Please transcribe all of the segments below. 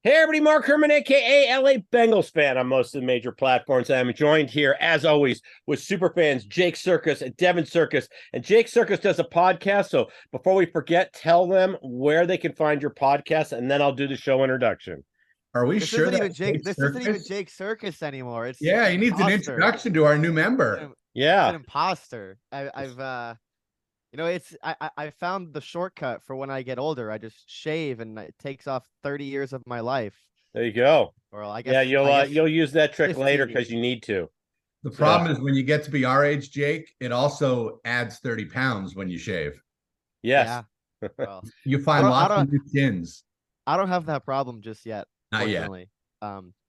Hey everybody, Mark Herman, aka LA Bengals fan on most of the major platforms. I'm joined here, as always, with super fans Jake Circus and Devin Circus. And Jake Circus does a podcast. So before we forget, tell them where they can find your podcast, and then I'll do the show introduction. Are we This sure isn't that even Jake. Jake This isn't even Circus? Jake Circus anymore. It's Yeah, an he needs an imposter. introduction to our new It's member. an, it's Yeah. an imposter. I found the shortcut for when I get older. I just shave, and it takes off 30 years of my life. There you go. Or I Yeah, guess you'll use that trick 15 later because years. you need to. The problem is when you get to be our age, Jake, it also adds 30 pounds when you shave. Yes. Yeah. Well, You find I lots don't- of new chins. I don't have that problem just yet. Not yet. Fortunately.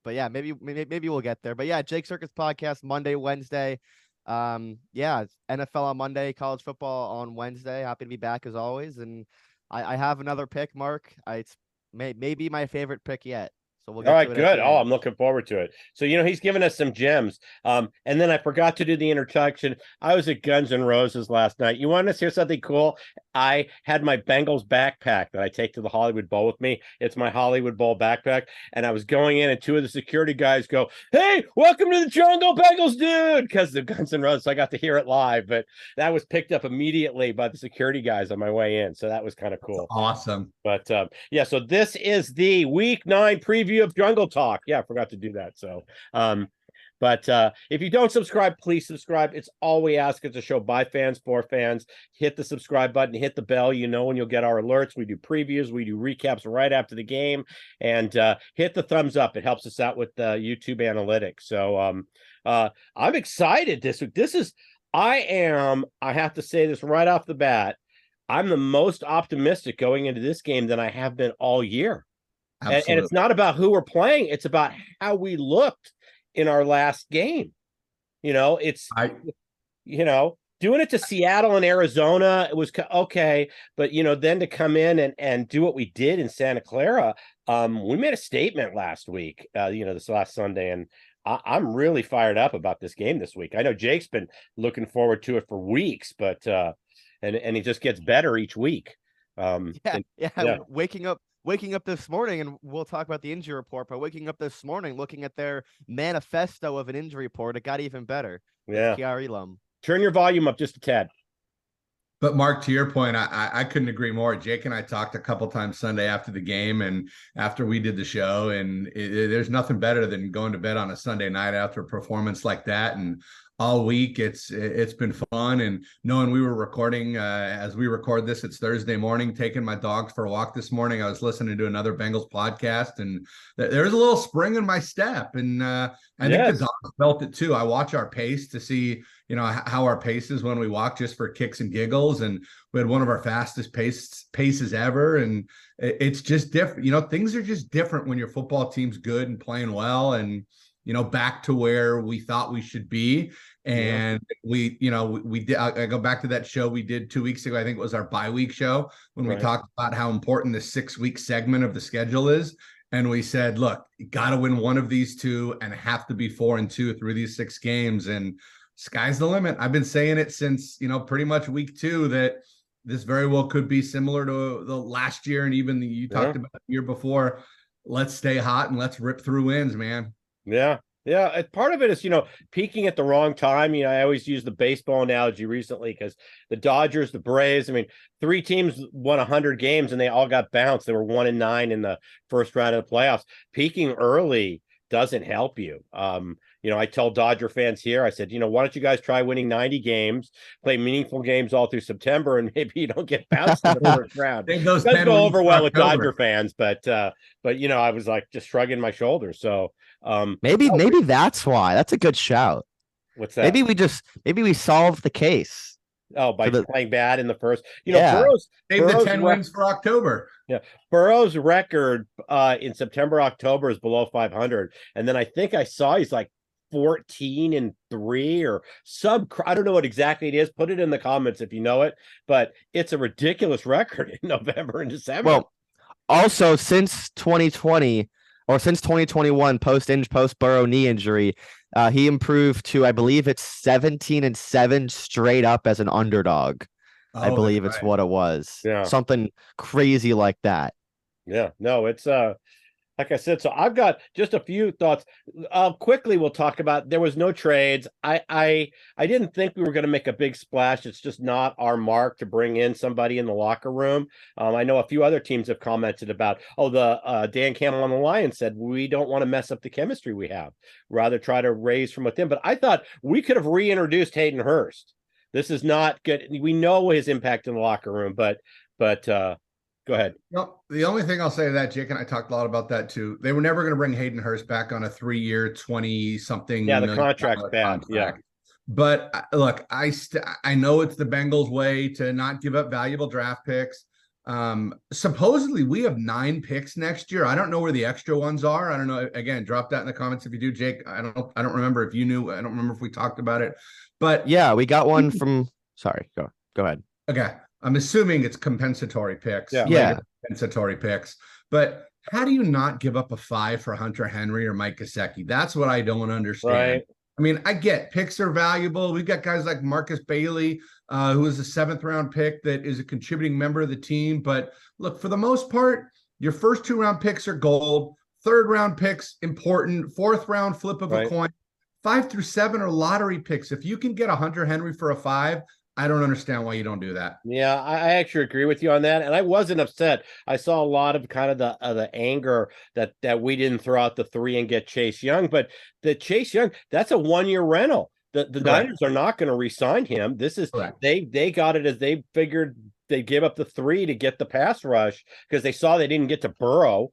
But yeah, maybe we'll get there. But yeah, Jake Circus podcast Monday, Wednesday. Yeah, NFL on Monday, college football on Wednesday. Happy to be back as always. And I have another pick, Mark. It's maybe my favorite pick yet. So we'll get All right, to it good. at the Oh, end. I'm looking forward to it. So, he's given us some gems. And then I forgot to do the introduction. I was at Guns N' Roses last night. You want to hear something cool? I had my Bengals backpack that I take to the Hollywood Bowl with me. It's my Hollywood Bowl backpack. And I was going in, and two of the security guys go, "Hey, welcome to the jungle, Bengals, dude," because the Guns N' Roses. So I got to hear it live, but that was picked up immediately by the security guys on my way in. So that was kind of cool. Awesome. But yeah, so this is the week 9 preview of Jungle Talk. Yeah, I forgot to do that. So but if you don't subscribe, please subscribe. It's all we ask. It's a show by fans for fans. Hit the subscribe button, hit the bell, when you'll get our alerts. We do previews, we do recaps right after the game, and hit the thumbs up. It helps us out with the YouTube analytics. So I'm excited this week. I have to say this right off the bat. I'm the most optimistic going into this game than I have been all year. And it's not about who we're playing. It's about how we looked in our last game. Doing it to Seattle and Arizona, it was okay. But, then to come in and do what we did in Santa Clara, we made a statement last week, this last Sunday. And I'm really fired up about this game this week. I know Jake's been looking forward to it for weeks, but and he just gets better each week. Yeah. Waking up this morning, and we'll talk about the injury report, but waking up this morning, looking at their manifesto of an injury report, it got even better. Yeah. Kiari Lum. Turn your volume up just a tad. But Mark, to your point, I couldn't agree more. Jake and I talked a couple times Sunday after the game and after we did the show, and there's nothing better than going to bed on a Sunday night after a performance like that. And all week it's been fun, and knowing we were recording as we record this, it's Thursday morning, taking my dogs for a walk this morning. I was listening to another Bengals podcast, and there's a little spring in my step, and I think the dogs felt it too. I watch our pace to see how our pace is when we walk, just for kicks and giggles, and we had one of our fastest paces ever, and it's just different. Things are just different when your football team's good and playing well, and back to where we thought we should be. And we did. I go back to that show we did 2 weeks ago. I think it was our bye week show when we talked about how important the 6-week segment of the schedule is. And we said, look, you got to win one of these two and have to be 4-2 through these 6 games. And sky's the limit. I've been saying it since, pretty much week 2 that this very well could be similar to the last year. And even you talked about the year before. Let's stay hot and let's rip through wins, man. Yeah. Yeah. Part of it is, peaking at the wrong time. I always use the baseball analogy recently because the Dodgers, the Braves, 3 teams won 100 games and they all got bounced. They were 1-9 in the first round of the playoffs. Peaking early doesn't help you. I tell Dodger fans here, I said, why don't you guys try winning 90 games, play meaningful games all through September, and maybe you don't get bounced in the first round. It does go over well with Dodger fans, but I was like just shrugging my shoulders. So maybe that's why. That's a good shout. What's that? Maybe we solved the case. Oh, by playing bad in the first. Burrow's the 10 wins for October. Yeah, Burrow's record in September, October is below 500, and then I think I saw he's like 14-3 or I don't know what exactly it is. Put it in the comments if you know it, but it's a ridiculous record in November and December. Well, also since 2020 or since 2021, post Burrow knee injury, he improved to, I believe it's 17-7 straight up as an underdog. I believe it's what it was. Yeah. Something crazy like that. Yeah, no, it's like I said, so I've got just a few thoughts. Quickly, we'll talk about. There was no trades. I didn't think we were going to make a big splash. It's just not our mark to bring in somebody in the locker room. I know a few other teams have commented about. Oh, the Dan Campbell on the Lions said we don't want to mess up the chemistry we have. Rather try to raise from within. But I thought we could have reintroduced Hayden Hurst. This is not good. We know his impact in the locker room, but go ahead. No, the only thing I'll say to that, Jake and I talked a lot about that too. They were never going to bring Hayden Hurst back on a 3-year, 20-something. Yeah, the contract's bad. Yeah. But look, I know it's the Bengals' way to not give up valuable draft picks. Supposedly we have 9 picks next year. I don't know where the extra ones are. I don't know. Again, drop that in the comments if you do, Jake. I don't remember if you knew. I don't remember if we talked about it. But yeah, we got one from. Sorry, go ahead. Okay, I'm assuming it's compensatory picks. Yeah. Compensatory picks. But how do you not give up a 5 for Hunter Henry or Mike Gesicki? That's what I don't understand. Right. I mean, I get picks are valuable. We've got guys like Marcus Bailey, who is a 7th-round pick that is a contributing member of the team. But look, for the most part, your first 2-round picks are gold. 3rd-round picks important. 4th-round flip of a coin. 5 through 7 are lottery picks. If you can get a Hunter Henry for a 5, I don't understand why you don't do that. Yeah, I actually agree with you on that, and I wasn't upset. I saw a lot of kind of the anger that we didn't throw out the 3 and get Chase Young, but the Chase Young, that's a 1-year rental. The Niners are not going to re-sign him. This is they got it as they figured they give up the 3 to get the pass rush because they saw they didn't get to Burrow,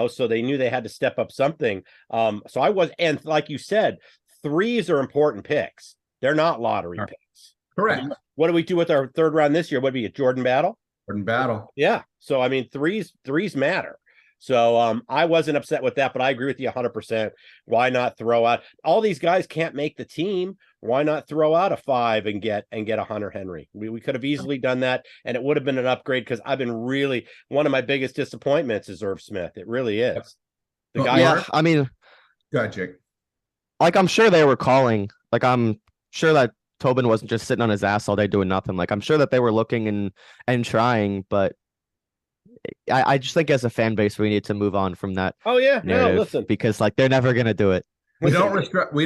so they knew they had to step up something. So I was, and like you said, 3s are important picks. They're not lottery picks. Correct. I mean, what do we do with our 3rd round this year? What would be a Jordan Battle? Jordan Battle. Yeah. So, I mean, threes matter. So I wasn't upset with that, but I agree with you 100%. Why not throw out all these guys can't make the team? Why not throw out a 5 and get a Hunter Henry? We could have easily done that, and it would have been an upgrade because I've been really one of my biggest disappointments is Irv Smith. It really is. The guy. Yeah, I mean, go ahead, Jake. Like I'm sure they were calling. Like I'm sure that Tobin wasn't just sitting on his ass all day doing nothing. Like I'm sure that they were looking and trying, but I just think as a fan base we need to move on from that. Oh yeah, no, listen, because like they're never gonna do it. We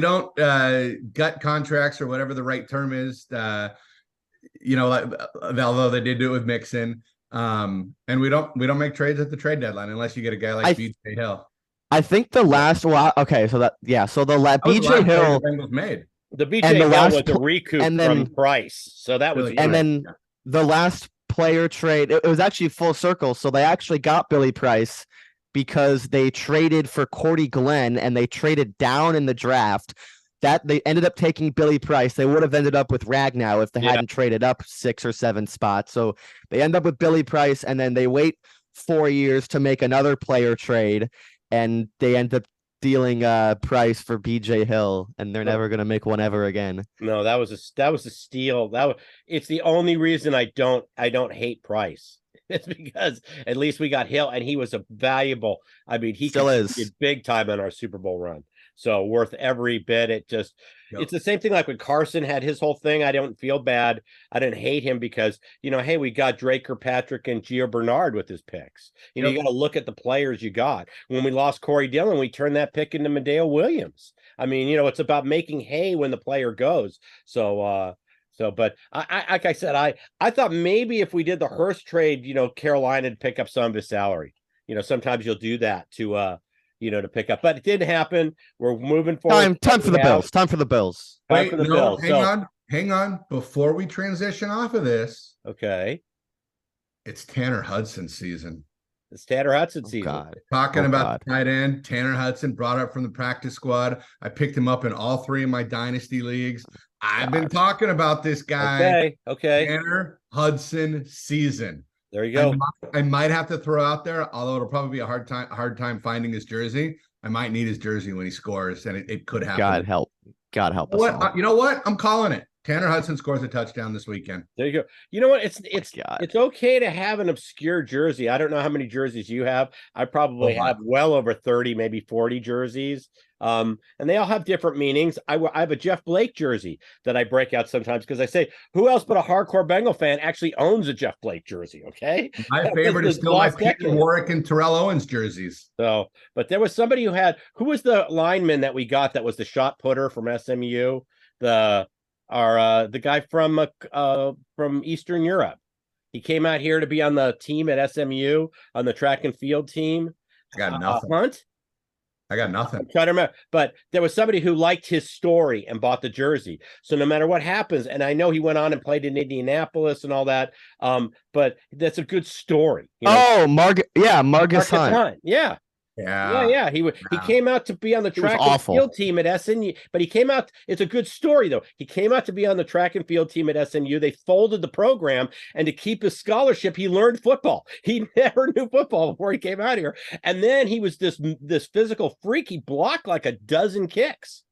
don't gut contracts or whatever the right term is. Like, although they did do it with Mixon, and we don't make trades at the trade deadline unless you get a guy like BJ Hill. I think the last okay, so the BJ Hill Bengals made. The BJ Hill was a recoup from Price, so that was the last player trade. It was actually full circle. So they actually got Billy Price because they traded for Cordy Glenn and they traded down in the draft. That they ended up taking Billy Price. They would have ended up with Ragnow if they hadn't traded up 6 or 7 spots. So they end up with Billy Price, and then they wait 4 years to make another player trade, and they end up dealing Price for BJ Hill, and they're never gonna make one ever again. No, that was a steal. It's the only reason I don't hate Price. It's because at least we got Hill, and he was a valuable. I mean, he still is big time on our Super Bowl run. So worth every bit. It's the same thing like when Carson had his whole thing. I don't feel bad. I didn't hate him because, hey, we got Drake Kirkpatrick and Gio Bernard with his picks. You got to look at the players you got. When we lost Corey Dillon, we turned that pick into Medeo Williams. I mean, it's about making hay when the player goes. But I like I said, I thought maybe if we did the Hurst trade, Carolina would pick up some of his salary. Sometimes you'll do that to pick up, but it didn't happen. We're moving forward. Time for the Bills. Time for the Bills. Wait, hang on. Before we transition off of this, okay, it's Tanner Hudson season. It's Tanner Hudson season. God. Talking about the tight end, Tanner Hudson brought up from the practice squad. I picked him up in all 3 of my dynasty leagues. I've been talking about this guy. Okay. Tanner Hudson season. There you go. I might have to throw out there, although it'll probably be a hard time finding his jersey. I might need his jersey when he scores, and it could happen. God help us. You know what? I'm calling it. Tanner Hudson scores a touchdown this weekend. There you go. You know what? It's God. it's okay to have an obscure jersey. I don't know how many jerseys you have. I probably have well over 30, maybe 40 jerseys. And they all have different meanings. I have a Jeff Blake jersey that I break out sometimes because I say, who else but a hardcore Bengal fan actually owns a Jeff Blake jersey? Okay. My favorite is still my Peter Warwick and Terrell Owens jerseys. So, but there was somebody who was the lineman that we got that was the shot putter from SMU, the guy from Eastern Europe. He came out here to be on the team at SMU on the track and field team. I got nothing. Hunt? I got nothing. I'm trying to remember, but there was somebody who liked his story and bought the jersey. So no matter what happens, and I know he went on and played in Indianapolis and all that, but that's a good story. Margus Hunt. Yeah. Yeah. He came out to be on the track and field team at SMU, but he came out. It's a good story though. He came out to be on the track and field team at SMU. They folded the program, and to keep his scholarship, he learned football. He never knew football before he came out here, and then he was this physical freak. He blocked like a dozen kicks.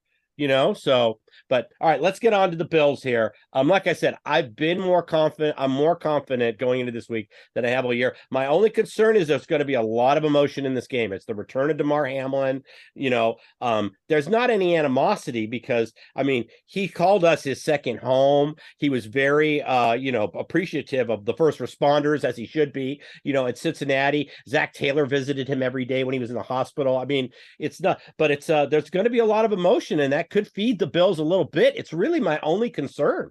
So, but all right, let's get on to the Bills here. Like I said, I've been more confident. I'm more confident going into this week than I have all year. My only concern is there's going to be a lot of emotion in this game. It's the return of DeMar Hamlin. There's not any animosity because, he called us his second home. He was very, appreciative of the first responders, as he should be, at Cincinnati. Zach Taylor visited him every day when he was in the hospital. It's not, but it's, there's going to be a lot of emotion, and that could feed the Bills a little bit. It's really my only concern.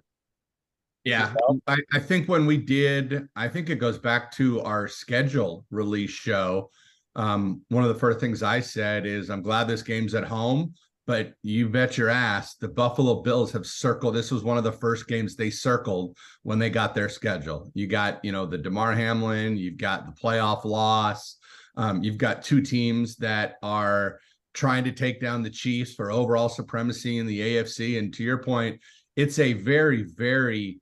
Yeah, I think I think it goes back to our schedule release show. One of the first things I said is I'm glad this game's at home, but you bet your ass the Buffalo Bills have circled. This was one of the first games they circled when they got their schedule. You got, the DeMar Hamlin, you've got the playoff loss. You've got two teams that are trying to take down the Chiefs for overall supremacy in the AFC. And to your point, it's a very, very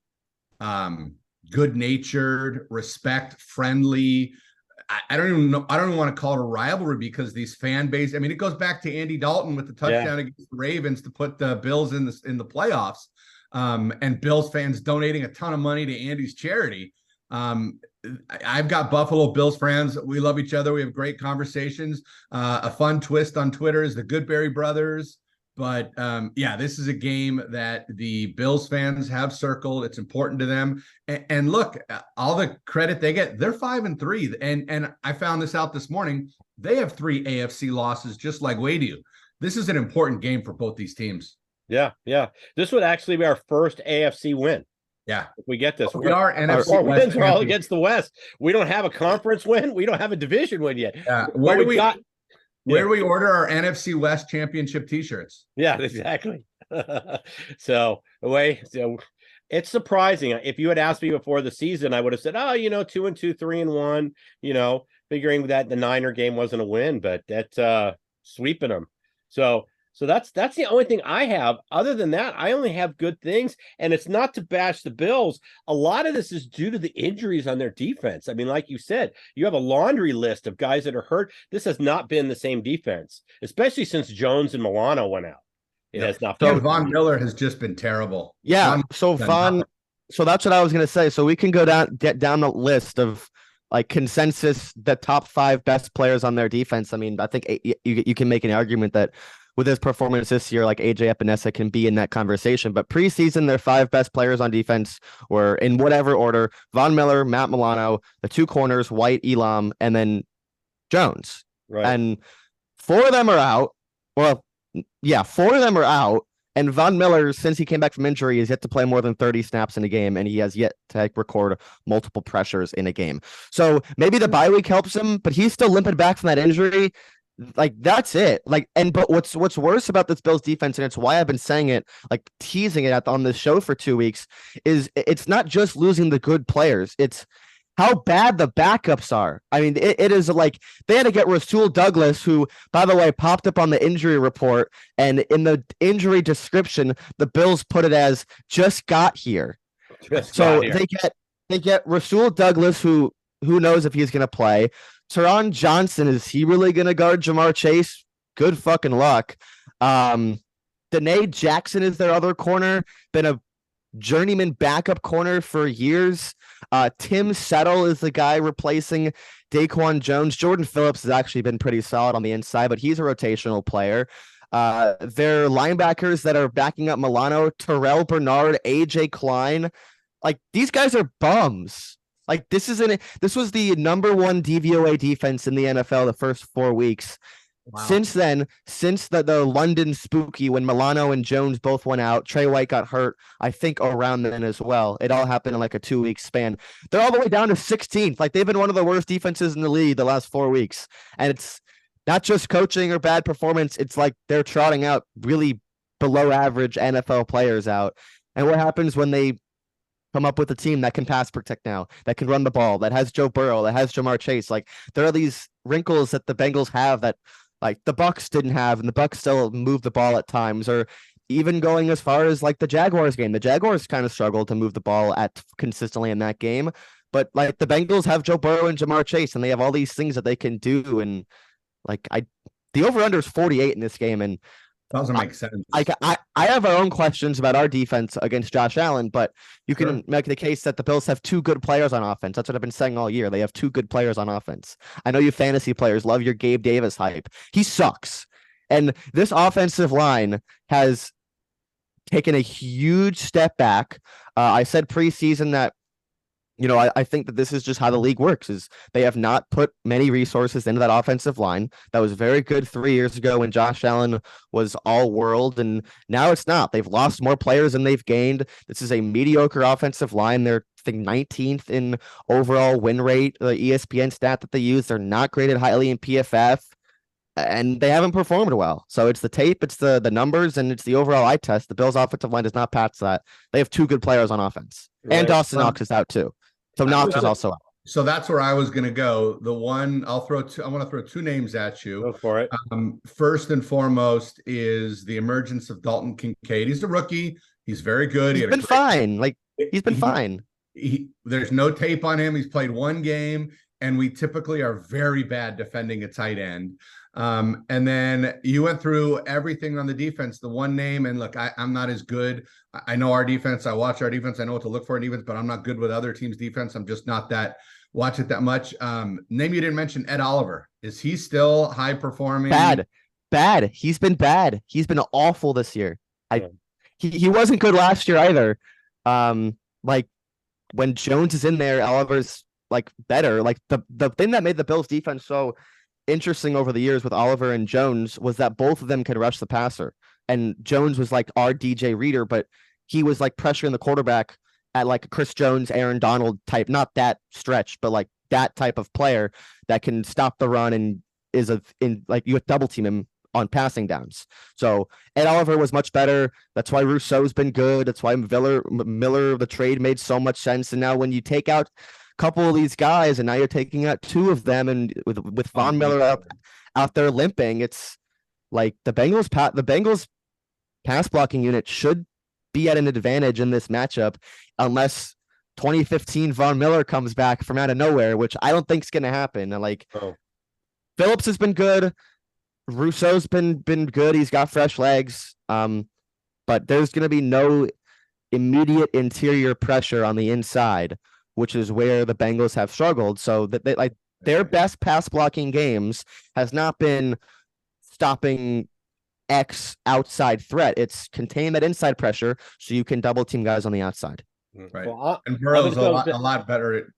good-natured, respect-friendly. I don't even want to call it a rivalry because these fan base. It goes back to Andy Dalton with the touchdown against the Ravens to put the Bills in the playoffs, and Bills fans donating a ton of money to Andy's charity. I've got Buffalo Bills fans. We love each other. We have great conversations. A fun twist on Twitter is the Goodberry brothers. But this is a game that the Bills fans have circled. It's important to them. And look, all the credit they get, they're 5-3. And I found this out this morning. They have 3 AFC losses, just like we do. This is an important game for both these teams. Yeah. This would actually be our first AFC win. Yeah, if we get this. We are NFC our wins are all against the West. We don't have a conference win. We don't have a division win yet. Yeah. Where do we order our NFC West championship T-shirts? Yeah, exactly. So it's surprising. If you had asked me before the season, I would have said, 2-2, 3-1. Figuring that the Niner game wasn't a win, but that's sweeping them. So that's the only thing I have. Other than that, I only have good things, and it's not to bash the Bills. A lot of this is due to the injuries on their defense. Like you said, you have a laundry list of guys that are hurt. This has not been the same defense, especially since Jones and Milano went out. It has not been. Von Miller has just been terrible. Yeah, so that's what I was going to say. So we can get down the list of consensus, the top 5 best players on their defense. I think you can make an argument that with his performance this year, AJ Epinesa can be in that conversation. But preseason, their 5 best players on defense were, in whatever order, Von Miller, Matt Milano, the 2 corners, White, Elam, and then Jones. Right. And 4 of them are out. Well, yeah, 4 of them are out. And Von Miller, since he came back from injury, has yet to play more than 30 snaps in a game, and he has yet to record multiple pressures in a game. So maybe the bye week helps him, but he's still limping back from that injury. That's it. But what's worse about this Bills defense, and it's why I've been saying it, teasing it on this show for 2 weeks, is it's not just losing the good players. It's how bad the backups are. It is they had to get Rasul Douglas, who, by the way, popped up on the injury report, and in the injury description, the Bills put it as just got here. They get Rasul Douglas, who knows if he's going to play. Teron Johnson, is he really going to guard Jamar Chase? Good fucking luck. Danae Jackson is their other corner. Been a journeyman backup corner for years. Tim Settle is the guy replacing Daquan Jones. Jordan Phillips has actually been pretty solid on the inside, but he's a rotational player. Their linebackers that are backing up Milano, Terrell Bernard, AJ Klein, like these guys are bums. Like this was the number one DVOA defense in the NFL the first 4 weeks. Wow. Since then, since the London spooky, when Milano and Jones both went out, Trey White got hurt, I think around then as well. It all happened in like a 2-week span. They're all the way down to 16th. Like they've been one of the worst defenses in the league the last 4 weeks. And it's not just coaching or bad performance. It's like they're trotting out really below average NFL players out. And what happens when they come up with a team that can pass protect now, that can run the ball, that has Joe Burrow, that has Jamar Chase? Like there are these wrinkles that the Bengals have that like the Bucs didn't have, and the Bucs still move the ball at times, or even going as far as like the Jaguars game. The Jaguars kind of struggled to move the ball at consistently in that game, but like the Bengals have Joe Burrow and Jamar Chase, and they have all these things that they can do. And like the over under is 48 in this game, and Doesn't make sense. I have our own questions about our defense against Josh Allen, but you Sure. can make the case that the Bills have 2 good players on offense. That's what I've been saying all year. They have 2 good players on offense. I know you fantasy players love your Gabe Davis hype. He sucks. And this offensive line has taken a huge step back. I said preseason that, you know, I think that this is just how the league works, is they have not put many resources into that offensive line. That was very good 3 years ago when Josh Allen was all world, and now it's not. They've lost more players than they've gained. This is a mediocre offensive line. They're, I think, 19th in overall win rate, the ESPN stat that they use. They're not graded highly in PFF, and they haven't performed well. So it's the tape, it's the numbers, and it's the overall eye test. The Bills' offensive line does not pass that. They have 2 good players on offense, and Right. Dawson Knox is out too. So Knox is also out. So that's where I was going to go. The one I want to throw 2 names at you. Go for it. First and foremost is the emergence of Dalton Kincaid. He's a rookie. He's very good. He's been fine. Like he's been fine. There's no tape on him. He's played 1 game, and we typically are very bad defending a tight end. And then you went through everything on the defense, the one name, and look, I'm not as good. I know our defense. I watch our defense. I know what to look for in defense, but I'm not good with other teams' defense. I'm just not watch it that much. Name you didn't mention, Ed Oliver. Is he still high performing? Bad. He's been bad. He's been awful this year. He wasn't good last year either. Like when Jones is in there, Oliver's like better. Like the thing that made the Bills defense so interesting over the years with Oliver and Jones was that both of them could rush the passer. And Jones was like our DJ Reader, but he was like pressuring the quarterback at like a Chris Jones, Aaron Donald type, not that stretch, but like that type of player that can stop the run and is like you double team him on passing downs. So Ed Oliver was much better. That's why Rousseau's been good. That's why Miller, the trade made so much sense. And now when you take out couple of these guys, and now you're taking out 2 of them, and with Von Miller out there limping, it's like the Bengals pass blocking unit should be at an advantage in this matchup, unless 2015 Von Miller comes back from out of nowhere, which I don't think is going to happen. And like Phillips has been good, Rousseau's been good. He's got fresh legs, but there's going to be no immediate interior pressure on the inside, which is where the Bengals have struggled. So that they like their best pass blocking games has not been stopping X outside threat. It's contain that inside pressure so you can double team guys on the outside. Right. Well, and Burrow's a lot better.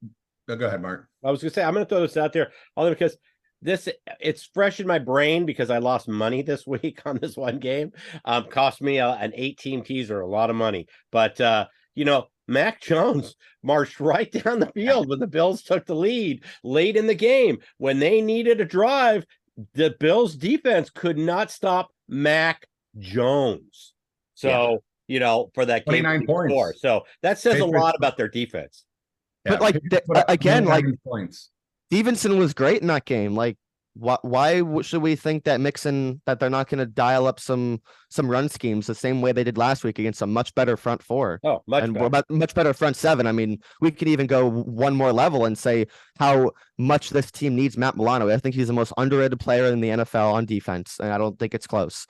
Go ahead, Mark. I was going to say, I'm going to throw this out there only because it's fresh in my brain because I lost money this week on this one game. Cost me an 8-team teaser, a lot of money. But, Mac Jones marched right down the field when the Bills took the lead late in the game. When they needed a drive, the Bills defense could not stop Mac Jones. So, for that game, 29 points. Score. So that says a lot about their defense. But again, points. Stevenson was great in that game. Like, why should we think that Mixon, that they're not going to dial up some run schemes the same way they did last week against a much better front 4? Oh, much better front 7. I mean, we could even go one more level and say how much this team needs Matt Milano. I think he's the most underrated player in the NFL on defense, and I don't think it's close.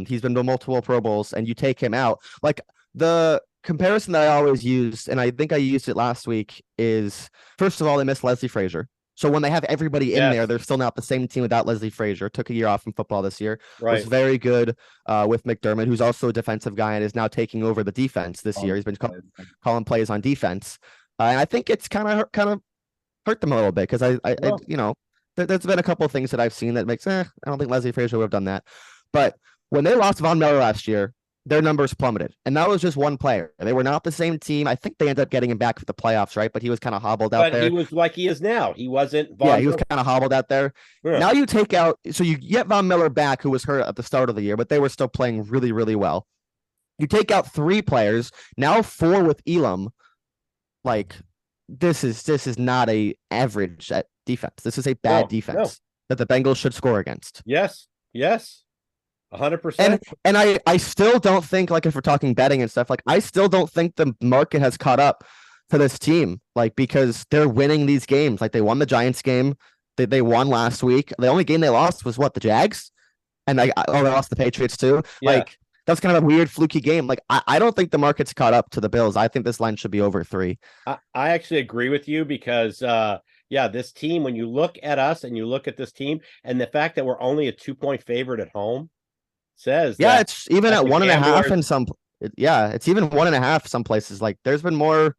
He's been to multiple Pro Bowls, and you take him out. Like the comparison that I always use, and I think I used it last week, is first of all, they missed Leslie Frazier. So when they have everybody in there, they're still not the same team without Leslie Frazier. Took a year off from football this year. Was very good with McDermott, who's also a defensive guy and is now taking over the defense this year. He's been calling plays on defense. And I think it's kind of hurt them a little bit because there's been a couple of things that I've seen that makes I don't think Leslie Frazier would have done that. But when they lost Von Miller last year, their numbers plummeted. And that was just one player. They were not the same team. I think they ended up getting him back for the playoffs, right? But he was kind of hobbled out there. But he was like he is now. He wasn't Von he was kind of hobbled out there. Yeah. Now you take out, so you get Von Miller back, who was hurt at the start of the year, but they were still playing really, really well. You take out 3 players, now 4 with Elam. Like, this is not a average at defense. This is a bad defense that the Bengals should score against. Yes. 100%. And I still don't think, like, if we're talking betting and stuff, like, I still don't think the market has caught up to this team, like, because they're winning these games. Like, they won the Giants game. They won last week. The only game they lost was what, the Jags? And they lost the Patriots too. Yeah. Like, that's kind of a weird fluky game. Like, I don't think the market's caught up to the Bills. I think this line should be over 3. I actually agree with you because this team, when you look at us and you look at this team and the fact that we're only a 2-point favorite at home says it's even at 1.5 in some. It's even 1.5 some places. Like, there's been more.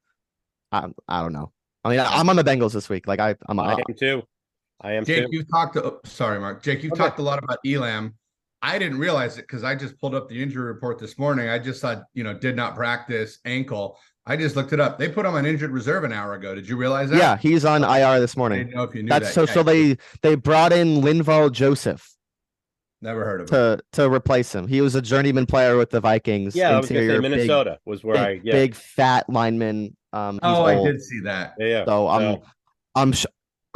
I don't know. I mean, I'm on the Bengals this week. Like, I am too. Jake, you've talked. Sorry, Mark. Jake, you've talked a lot about Elam. I didn't realize it because I just pulled up the injury report this morning. I just saw, did not practice, ankle. I just looked it up. They put him on injured reserve an hour ago. Did you realize that? Yeah, he's on IR this morning. I didn't know if you knew that. So they brought in Linval Joseph. Never heard of him. To replace him. He was a journeyman player with the Vikings. Yeah, I was going to say Minnesota was where big fat lineman. I did see that. Yeah. So I'm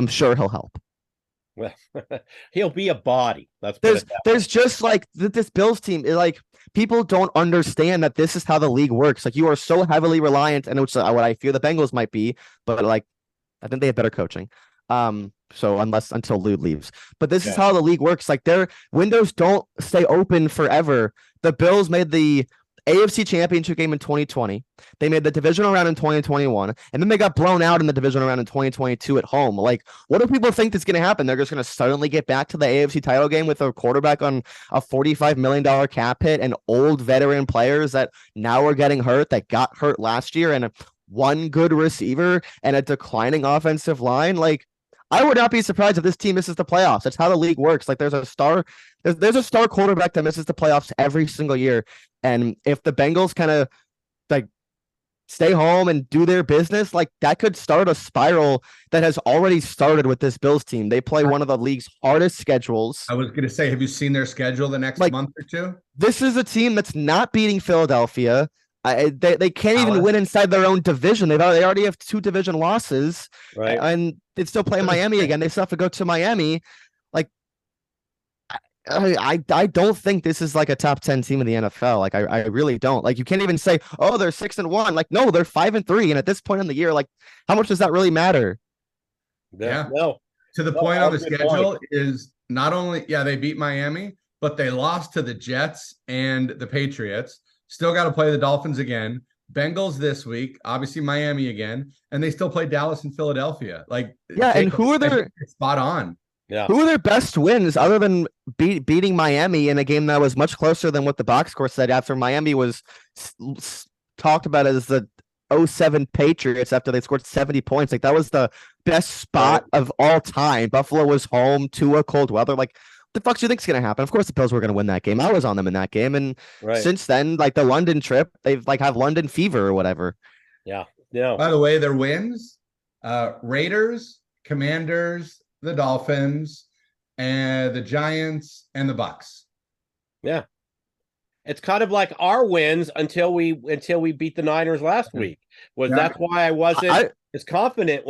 sure he'll help. Well, he'll be a body. There's just like this Bills team. Like, people don't understand that this is how the league works. Like, you are so heavily reliant, and it's what I fear the Bengals might be, but like, I think they have better coaching. So until Lude leaves, but this is how the league works. Like, their windows don't stay open forever. The Bills made the AFC Championship game in 2020. They made the divisional round in 2021, and then they got blown out in the divisional round in 2022 at home. Like, what do people think is going to happen? They're just going to suddenly get back to the AFC title game with a quarterback on a $45 million cap hit and old veteran players that now are getting hurt, that got hurt last year, and one good receiver and a declining offensive line? Like, I would not be surprised if this team misses the playoffs. That's how the league works. Like, there's a star quarterback that misses the playoffs every single year. And if the Bengals kind of like stay home and do their business, like, that could start a spiral that has already started with this Bills team. They play one of the league's hardest schedules. I was going to say, have you seen their schedule the next month or two? This is a team that's not beating Philadelphia. They can't even win inside their own division. They already have 2 division losses, right? And they still play Miami again. They still have to go to Miami. Like, I don't think this is like a top 10 team in the NFL. Like, I really don't. Like, you can't even say, oh, they're 6-1. Like, no, they're 5-3. And at this point in the year, like, how much does that really matter? Yeah. No. To the point on the schedule is not only they beat Miami, but they lost to the Jets and the Patriots. Still got to play the Dolphins again. Bengals this week, obviously Miami again, and they still play Dallas and Philadelphia. Like, and who are their spot on? Yeah, who are their best wins other than beating Miami in a game that was much closer than what the box score said? After Miami was talked about as the 07 Patriots after they scored 70 points, like, that was the best spot of all time. Buffalo was home to a cold weather. Like, the fuck do you think's gonna happen? Of course the Bills were gonna win that game. I was on them in that game, and since then, like, the London trip, they've like have London fever or whatever. Yeah. By the way, their wins: Raiders, Commanders, the Dolphins, and the Giants and the Bucks. Yeah, it's kind of like our wins until we beat the Niners last week. That's why I wasn't as confident.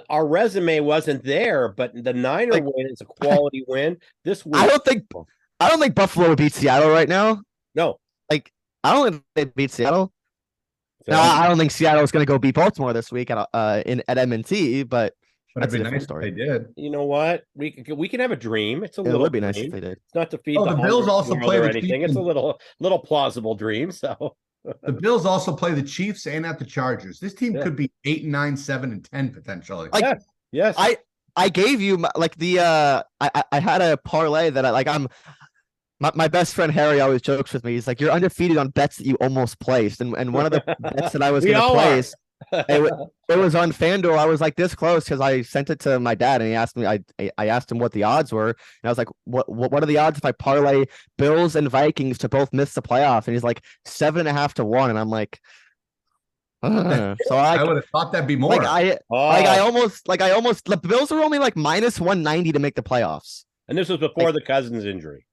Our resume wasn't there, but the Niner win is a quality win this week. I don't think Buffalo would beat Seattle right now. No, like, I don't think they beat Seattle. No, I don't think Seattle is going to go beat Baltimore this week at M&T, but that's a different story. They did. You know what? We can have a dream. It's a little. It would be nice if they did. It's not to feed the Bills also play or anything. It's a little plausible dream. So The Bills also play the Chiefs and at the Chargers. This team Yeah. could be 8-9, 7-10 potentially. Like, Yes. I gave you I had a parlay that my best friend Harry always jokes with me. He's like, you're undefeated on bets that you almost placed. And one of the bets that I was We going to all are. place, it was on FanDuel. I was like this close because I sent it to my dad and he asked me, I asked him what the odds were. And I was like, what are the odds if I parlay Bills and Vikings to both miss the playoffs? And he's like 7.5 to 1. And I'm like, so I would have thought that'd be more. I almost the Bills were only like minus 190 to make the playoffs. And this was before the Cousins injury.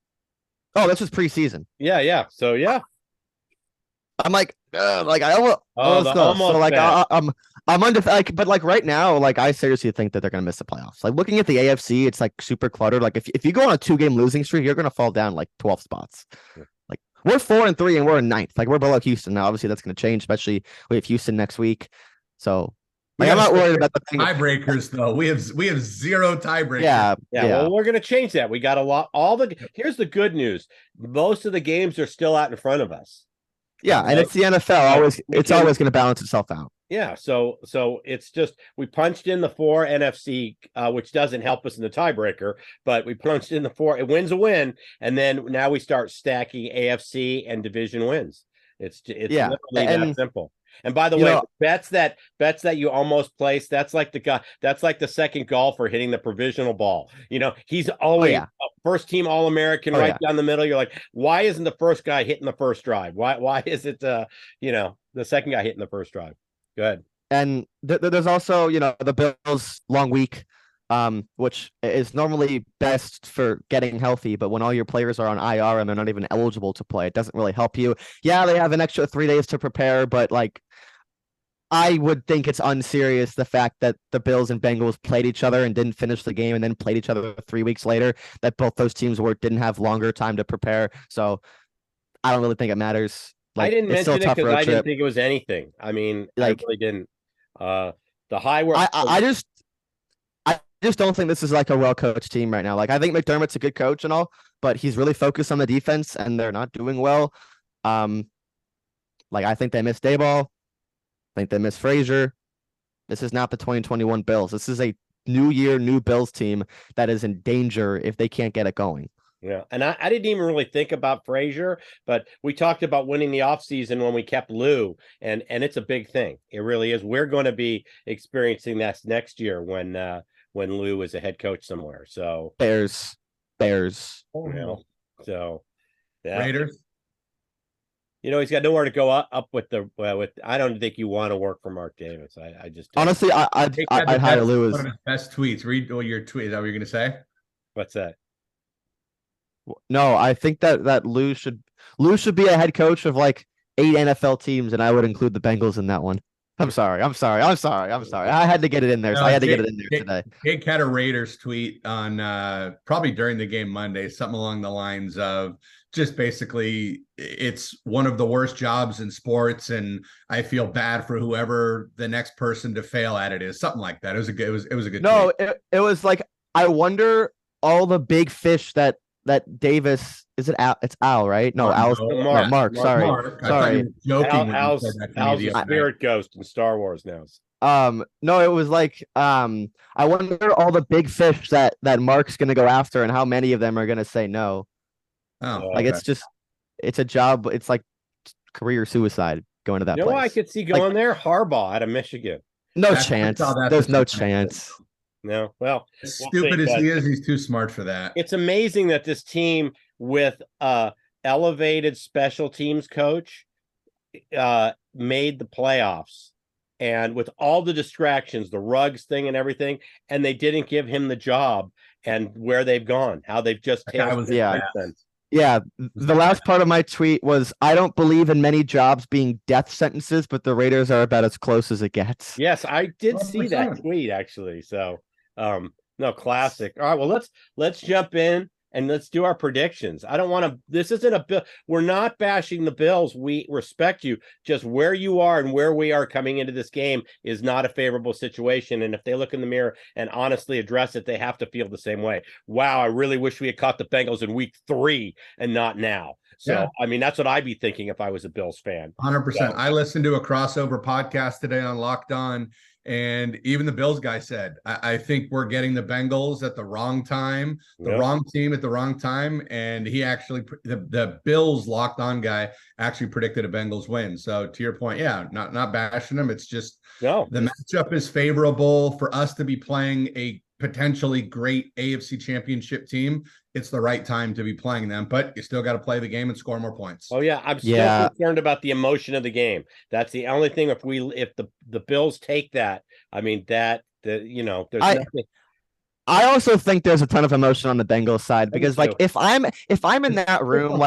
Oh, this was preseason. Yeah. So yeah. I'm like I almost almost so like bad. I'm undefeated, but like right now, like I seriously think that they're gonna miss the playoffs. Like looking at the AFC, it's like super cluttered. Like if you go on a 2-game losing streak, you're gonna fall down like 12 spots. Like we're 4-3 and we're in 9th. Like we're below Houston now. Obviously, that's gonna change, especially we have Houston next week. So like I'm not worried about the thing. Tiebreakers though. We have 0 tiebreakers. Yeah. Well, we're gonna change that. We got a lot. Here's the good news. Most of the games are still out in front of us. Yeah, and it's the NFL. It's always going to balance itself out. Yeah, so it's just we punched in the 4 NFC, which doesn't help us in the tiebreaker, but we punched in the 4. It wins a win, and then now we start stacking AFC and division wins. It's literally that simple. And by the way, bets that you almost placed, that's like the second golfer hitting the provisional ball. He's always a first team All-American down the middle. You're like, why isn't the first guy hitting the first drive? Why is it the second guy hitting the first drive? Good. And there's also, the Bills long week, which is normally best for getting healthy, but when all your players are on IR and they're not even eligible to play, it doesn't really help you. Yeah, they have an extra 3 days to prepare, but like I would think it's unserious the fact that the Bills and Bengals played each other and didn't finish the game and then played each other 3 weeks later, that both those teams didn't have longer time to prepare. So I don't really think it matters. Like, I didn't mention it because I didn't think it was anything. I mean, like, I really didn't. The high work. I just don't think this is like a well-coached team right now. Like, I think McDermott's a good coach and all, but he's really focused on the defense and they're not doing well. Like, I think they missed Dayball. I think they missed Frazier. This is not the 2021 Bills. This is a new year, new Bills team that is in danger if they can't get it going. Yeah, and I didn't even really think about Frazier, but we talked about winning the offseason when we kept Lou, and it's a big thing. It really is. We're going to be experiencing that next year when Lou is a head coach somewhere. So Bears. So yeah. Raiders. He's got nowhere to go up with I don't think you want to work for Mark Davis. I just honestly, I'd hire Lou as one of his best tweets. Read all your tweets. Is that what you're going to say? What's that? No, I think that Lou should be a head coach of like 8 NFL teams, and I would include the Bengals in that one. I'm sorry. I had to get it in there. So I had to get it in there today. Jake had a Raiders tweet on probably during the game Monday, something along the lines of just basically it's one of the worst jobs in sports, and I feel bad for whoever the next person to fail at it is. Something like that. It was a good. No, tweet. It was like, I wonder all the big fish that Davis, is it Al? It's Al, right? No, Mark. Sorry. Joking. Al's a spirit ghost in Star Wars now. No, it was like, I wonder all the big fish that Mark's gonna go after and how many of them are gonna say no. Oh, like okay. It's a job. It's like career suicide going to that place. I could see going there. Harbaugh out of Michigan. No chance. There's no chance. No, well, as stupid as he is, he's too smart for that. It's amazing that this team with elevated special teams coach made the playoffs, and with all the distractions, the Ruggs thing and everything, and they didn't give him the job, and where they've gone, how they've just Yeah, the last part of my tweet was, I don't believe in many jobs being death sentences, but the Raiders are about as close as it gets. Yes, I did see that tweet actually. So, no, classic. All right, well, let's jump in and let's do our predictions. I don't want to. This isn't a bill. We're not bashing the Bills. We respect you. Just where you are and where we are coming into this game is not a favorable situation. And if they look in the mirror and honestly address it, they have to feel the same way. Wow, I really wish we had caught the Bengals in week 3 and not now. So, Yeah. I mean, that's what I'd be thinking if I was a Bills fan. 100%. So, I listened to a crossover podcast today on Locked On, and even the Bills guy said, I think we're getting the Bengals at the wrong time, the wrong team at the wrong time. And he actually, the Bills Locked On guy actually predicted a Bengals win. So to your point, yeah, not bashing them. It's just the matchup is favorable for us to be playing a potentially great AFC championship team. It's the right time to be playing them, but you still got to play the game and score more points. Oh yeah, I'm still concerned about the emotion of the game. That's the only thing. If the Bills take that, I mean there's nothing. I also think there's a ton of emotion on the Bengals side because if I'm in that room,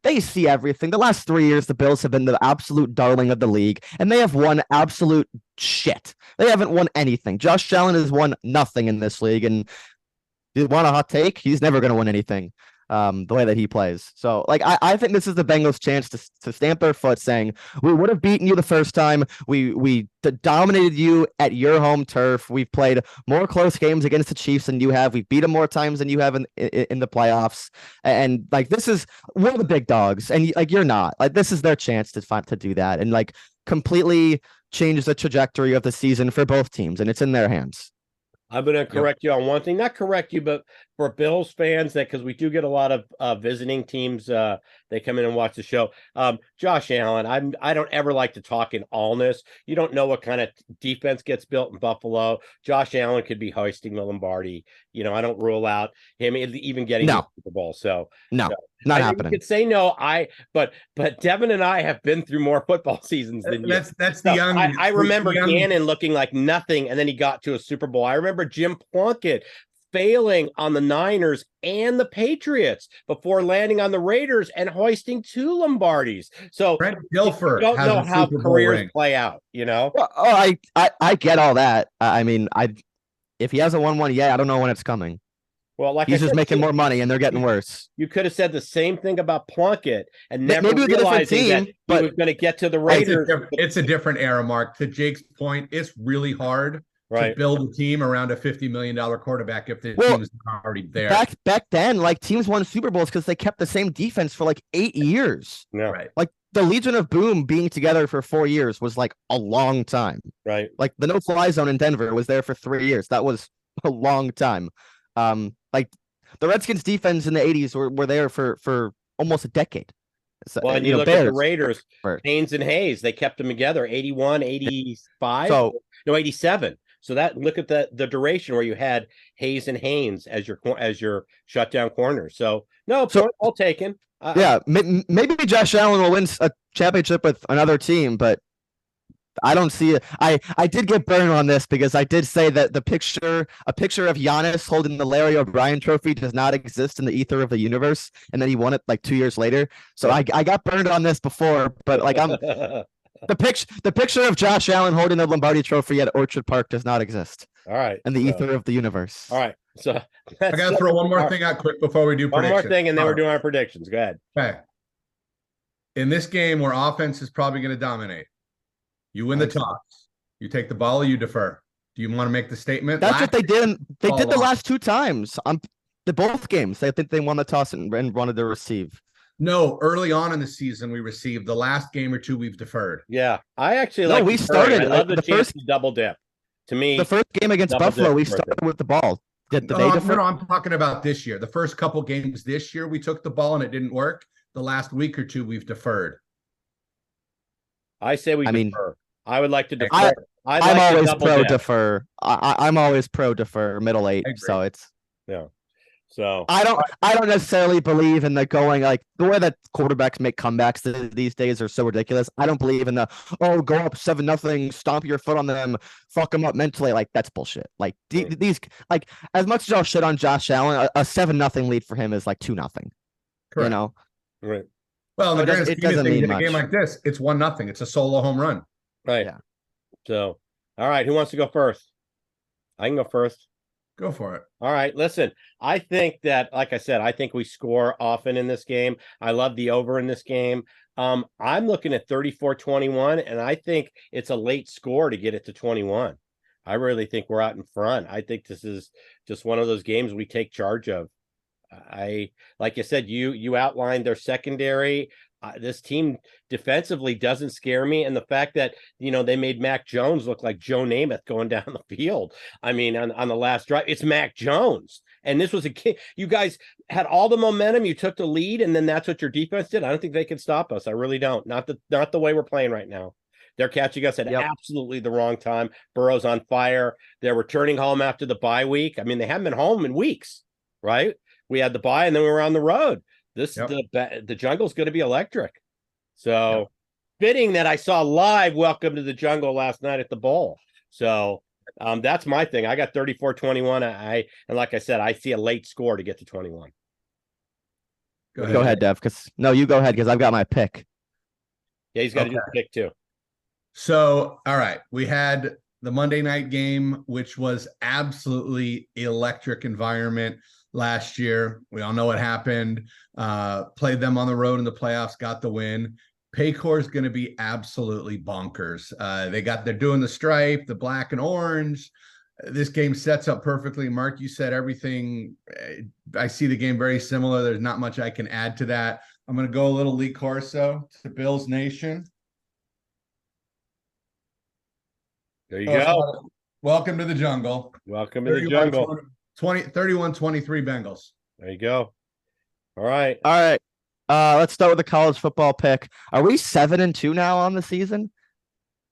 they see everything. The last 3 years, the Bills have been the absolute darling of the league, and they have won absolute shit. They haven't won anything. Josh Allen has won nothing in this league, and you want a hot take? He's never going to win anything. The way that he plays. So I think this is the Bengals' chance to stamp their foot saying, we would have beaten you the first time. We dominated you at your home turf. We've played more close games against the Chiefs than you have. We've beat them more times than you have in the playoffs. And we're the big dogs, and you're not. This is their chance to do that and completely change the trajectory of the season for both teams, and it's in their hands. I'm going to correct you on one thing, not correct you, but for Bills fans, because we do get a lot of visiting teams, they come in and watch the show. Josh Allen, I don't ever like to talk in allness. You don't know what kind of defense gets built in Buffalo. Josh Allen could be hoisting the Lombardi. I don't rule out him even getting the Super Bowl. So not happening. You could say no. But Devin and I have been through more football seasons than you. That's the young. I remember Gannon looking like nothing, and then he got to a Super Bowl. I remember Jim Plunkett failing on the Niners and the Patriots before landing on the Raiders and hoisting 2 Lombardis. So Brent Dilfer don't know how careers play out, Well, I get all that. I mean, if he hasn't won one yet, I don't know when it's coming. Well, he's just making more money, and they're getting worse. You could have said the same thing about Plunkett and never realizing that he was going to get to the Raiders. It's a different era, Mark. To Jake's point, it's really hard to build a team around a $50 million quarterback if the team is already there. Back then, teams won Super Bowls because they kept the same defense for 8 years. Yeah. Right. The Legion of Boom being together for 4 years was a long time. Right. The no-fly zone in Denver was there for 3 years. That was a long time. The Redskins defense in the 80s were there for almost a decade. So, well, and you look at the Raiders, Haynes and Hayes, they kept them together 81, 85, 87. So look at the duration where you had Hayes and Haynes as your shutdown corners. So all taken. Maybe Josh Allen will win a championship with another team, but I don't see it. I did get burned on this because I did say that a picture of Giannis holding the Larry O'Brien trophy does not exist in the ether of the universe, and then he won it 2 years later. So I got burned on this before, but I'm the picture of Josh Allen holding the Lombardi trophy at Orchard Park does not exist. All right, in the ether of the universe. All right, so I got to throw one more thing out quick before we do predictions. One more thing, and then we're doing our predictions. Go ahead. Okay. In this game, where offense is probably going to dominate. You win the toss. You take the ball or you defer. Do you want to make the statement? That's what they did. They did the last 2 times on both games. I think they won the toss and wanted to receive. No, early on in the season we received. The last game or 2 we've deferred. Yeah, I actually we started. I love the chance to double dip. To me, the first game against Buffalo, we started with the ball. Did they defer? No, I'm talking about this year. The first couple games this year, we took the ball and it didn't work. The last week or 2, we've deferred. I say we defer. I would like to defer. I'm always pro defer. I'm always pro defer middle 8. So it's So I don't necessarily believe in the going the way that quarterbacks make comebacks these days are so ridiculous. I don't believe in the go up 7-0, stomp your foot on them, fuck them up mentally. That's bullshit. These as much as I'll shit on Josh Allen, a 7-0 lead for him is 2-0. Correct. Right. Well, in the grand scheme of things, in a game like this, it's 1-0. It's a solo home run. Right. Yeah. So, all right. Who wants to go first? I can go first. Go for it. All right. Listen, I think that, like I said, I think we score often in this game. I love the over in this game. I'm looking at 34-21, and I think it's a late score to get it to 21. I really think we're out in front. I think this is just one of those games we take charge of. Like you said, you outlined their secondary. This team defensively doesn't scare me, and the fact that they made Mac Jones look like Joe Namath going down the field. I mean, on the last drive, it's Mac Jones, and this was a kid. You guys had all the momentum. You took the lead, and then that's what your defense did. I don't think they can stop us. I really don't. Not the way we're playing right now. They're catching us at absolutely the wrong time. Burrow's on fire. They're returning home after the bye week. I mean, they haven't been home in weeks, right? We had the bye, and then we were on the road. The jungle's going to be electric. So fitting that I saw live Welcome to the Jungle last night at the bowl. So that's my thing. I got 34-21. And like I said, I see a late score to get to 21. Go ahead, Dev. You go ahead because I've got my pick. Yeah, he's got to do the pick too. So, all right, we had the Monday night game, which was absolutely electric environment last year. We all know what happened. Played them on the road in the playoffs, got the win. Paycor is going to be absolutely bonkers. They're doing the stripe, the black and orange. This game sets up perfectly. Mark, you said everything. I see the game very similar. There's not much I can add to that. I'm going to go a little Lee Corso to Bills Nation. There you go. Welcome to the jungle. Welcome to the jungle. 31-23 Bengals. There you go. All right. Let's start with the college football pick. Are we 7-2 now on the season?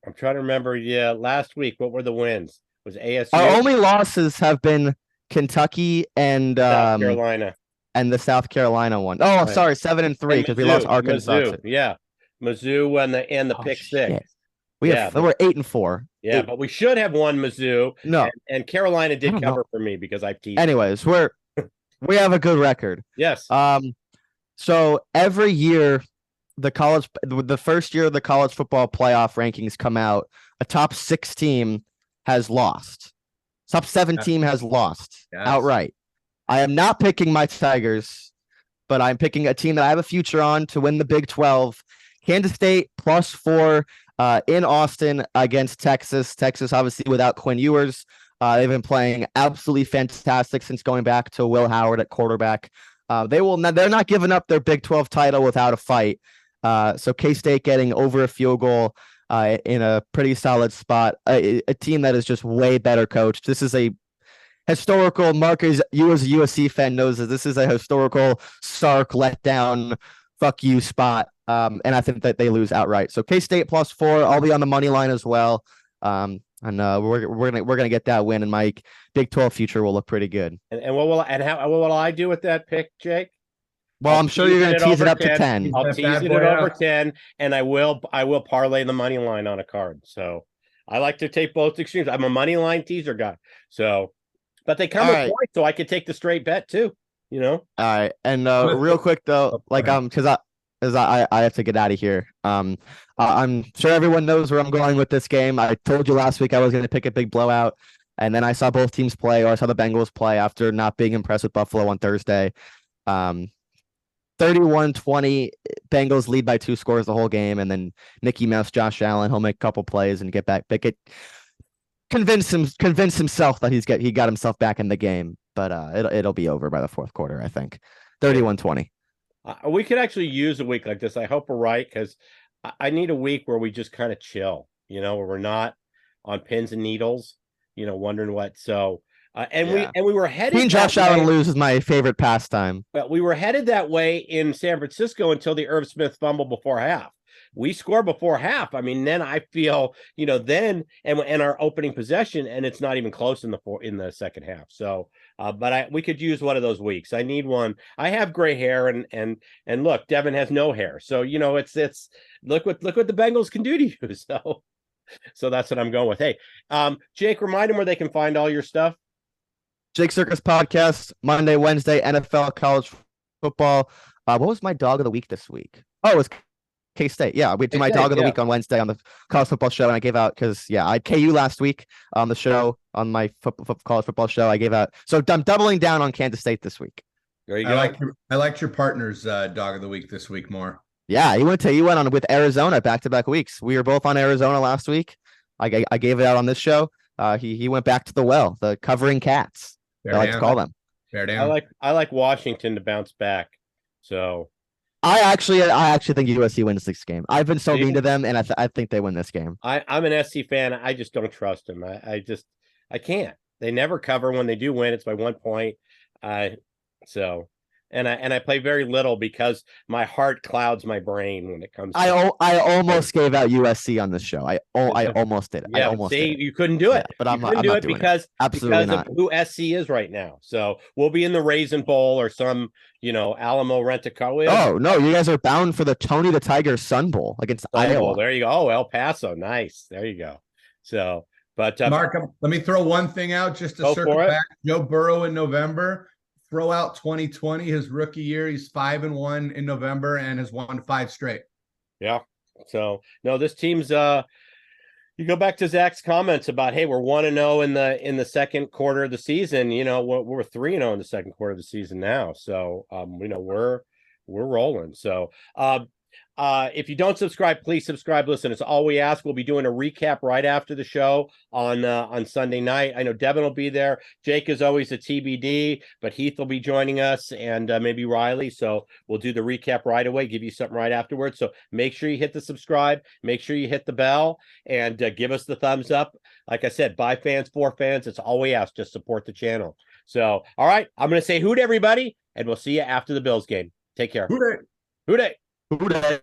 I'm trying to remember. Yeah, last week, what were the wins? Was ASU? Our only losses have been Kentucky and South Carolina, and the South Carolina one. Oh, right. Sorry, 7-3 because we lost Arkansas. Mizzou. Yeah, Mizzou and the pick six. We're 8-4. Yeah, but we should have won Mizzou. No, and Carolina did cover for me because I've teased. Anyways, we have a good record. Yes. So every year, the first year of the college football playoff rankings come out, a top 6 team has lost. Top 7 team has lost outright. I am not picking my Tigers, but I'm picking a team that I have a future on to win the Big 12. Kansas State +4 in Austin against Texas. Texas, obviously, without Quinn Ewers. They've been playing absolutely fantastic since going back to Will Howard at quarterback. They're not giving up their Big 12 title without a fight. So K-State getting over a field goal in a pretty solid spot. A team that is just way better coached. This is a historical, Marcus, you as a USC fan knows that this is a historical Sark letdown, fuck you spot. And I think that they lose outright. So K-State +4. I'll be on the money line as well. And we're gonna get that win, and my Big 12 future will look pretty good. And what will I do with that pick, Jake? Well, I'm sure you're gonna tease it up to 10. I'll tease it over 10, and I will parlay the money line on a card. So I like to take both extremes. I'm a money line teaser guy. So, but they come with points, so I could take the straight bet too. All right, and real quick though, because I have to get out of here. I'm sure everyone knows where I'm going with this game. I told you last week I was going to pick a big blowout, and then I saw both teams play, or I saw the Bengals play after not being impressed with Buffalo on Thursday. 31-20, Bengals lead by 2 scores the whole game, and then Mickey Mouse, Josh Allen, he'll make a couple plays and get back. Convince himself that he got himself back in the game, but it'll be over by the fourth quarter, I think. 31-20. We could actually use a week like this. I hope we're right, because I need a week where we just kind of chill, where we're not on pins and needles, wondering what. So, we were headed. Seeing Josh Allen lose is my favorite pastime. But we were headed that way in San Francisco until the Irv Smith fumble before half. We score before half. I mean, then I feel, then and our opening possession, and it's not even close in the second half. So, but we could use one of those weeks. I need one. I have gray hair, and look, Devin has no hair. So it's look what the Bengals can do to you. So that's what I'm going with. Hey, Jake, remind them where they can find all your stuff. Jake Circus Podcast, Monday, Wednesday, NFL, college football. What was my dog of the week this week? Oh, it was K-State. Yeah, we did my dog of the week on Wednesday on the college football show, and I gave out because I had KU last week on the show on my college football show. I gave out, so I'm doubling down on Kansas State this week. There you go. I liked your partner's dog of the week this week more. Yeah, he went on with Arizona back-to-back weeks. We were both on Arizona last week. I gave it out on this show. He went back to the well, the covering cats. I like to call them. Bear down. I like Washington to bounce back. So I actually think USC wins this game. I've been so See? mean to them, and I think they win this game. I'm an SC fan. I just don't trust them. I can't. They never cover. When they do win, it's by 1 point. So and I play very little because my heart clouds my brain when it comes to I almost gave out USC on this show. I almost did. Yeah, I almost see, did. you couldn't do it. But You I'm couldn't not do it doing because Absolutely because not. of who SC is right now. So we'll be in the Raisin Bowl or some, Alamo Rent-A-Car. Oh no, you guys are bound for the Tony the Tiger Sun Bowl against Iowa. Bowl. There you go. Oh, El Paso, nice. There you go. So, but Mark, let me throw one thing out just to Go circle for it. back. Joe Burrow in November. Throw out 2020, his rookie year. He's 5-1 in November and has won 5 straight. Yeah. So no, this team's you go back to Zach's comments about, hey, we're 1-0 in the second quarter of the season. We're 3-0 in the second quarter of the season now. So we're rolling. So if you don't subscribe, please subscribe. Listen, it's all we ask. We'll be doing a recap right after the show on Sunday night. I know Devin will be there. Jake is always a TBD, but Heath will be joining us, and maybe Riley. So we'll do the recap right away, give you something right afterwards. So make sure you hit the subscribe, make sure you hit the bell, and give us the thumbs up. Like I said, by fans, for fans. It's all we ask. Just support the channel. So, all right, I'm going to say hoot, everybody, and we'll see you after the Bills game. Take care. Who Hoot. Who dat?